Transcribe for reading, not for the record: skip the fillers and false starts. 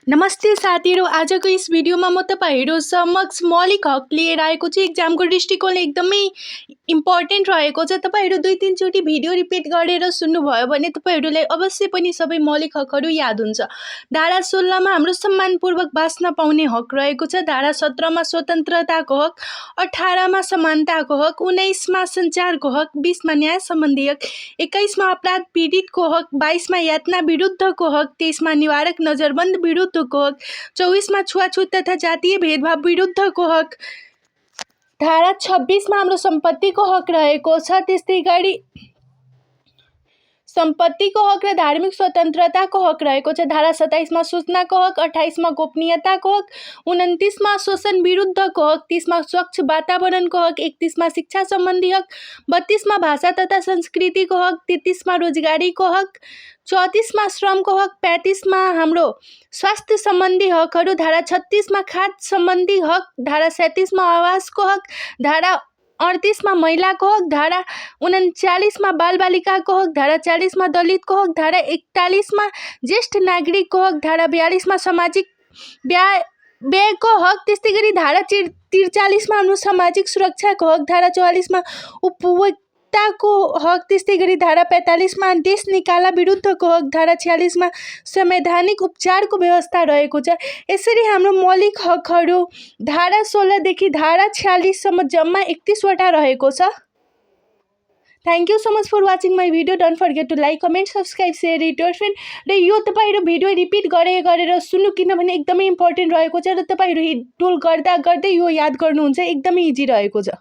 नमस्ते साथीहरू, आजको यस भिडियोमा म तपाईहरु समक्ष मौलिक हक लिएर आएको छु। एक्जामको दृष्टिकोण एकदमै इम्पोर्टेन्ट रहेको छ। तपाईहरु 2-3 चोटि भिडियो रिपिट गरेर सुन्नुभयो भने तपाईहरुलाई अवश्य पनि सबै मौलिक हकहरू याद हुन्छ। धारा 16 मा हाम्रो सम्मानपूर्वक बाँच्न पाउने हक रहेको छ। धारा 17 मा स्वतन्त्रताको हक, 18 मा समानताको हक, 19 मा सञ्चारको हक, 20 मा न्याय सम्बन्धी हक, 21 मा अपराध पीडितको हक, 22 मा यातना विरुद्धको हक, 23 मा निवारक नजरबन्द विरुद्धको हक, 24 मा छुवाछुत तथा जातीय भेदभाव विरुद्धको हक, धारा 26 मा हाम्रो सम्पत्तिको हक रहेको छ। त्यस्तै गरी सम्पत्तिको हक र धार्मिक स्वतन्त्रताको हक रहेको छ। धारा 27 मा सूचनाको हक, 28 मा गोपनीयताको हक, 29 मा शोषण विरुद्धको हक, 30 मा स्वच्छ वातावरणको हक, 31 मा शिक्षा सम्बन्धी हक, 32 मा भाषा तथा संस्कृतिको हक, 33 मा रोजगारीको हक, 34 मा श्रमको हक, 35 मा हाम्रो स्वास्थ्य सम्बन्धी हकहरू, धारा 36 मा खाद्य सम्बन्धी हक, धारा 37 मा आवासको हक, धारा 38 मा महिलाको हक, धारा 39 मा बालबालिकाको हक, धारा 40 मा दलितको हक, धारा 41 मा ज्येष्ठ नागरिकको हक, धारा 42 मा सामाजिक व्ययको हक, त्यस्तै गरी धारा 43 मा हाम्रो सामाजिक सुरक्षाको हक, धारा 44 मा उपभोक्ताको हक, त्यस्तै गरी धारा 45 मा देश निकाला विरुद्धको हक, धारा 46 मा संवैधानिक उपचारको व्यवस्था रहेको छ। यसरी हाम्रो मौलिक हकहरू धारा 16 देखि धारा 46 सम्म जम्मा 31 वटा रहेको छ। Thank you so much for watching my video. Don't forget to like, comment, subscribe, share it your friend. र यो तपाईहरु भिडियो रिपिट गरेर सुन्नु किनभने एकदमै इम्पोर्टेन्ट रहेको छ र तपाईहरु टुल गर्दा गर्दै यो याद गर्नुहुन्छ एकदमै इजी रहेको छ।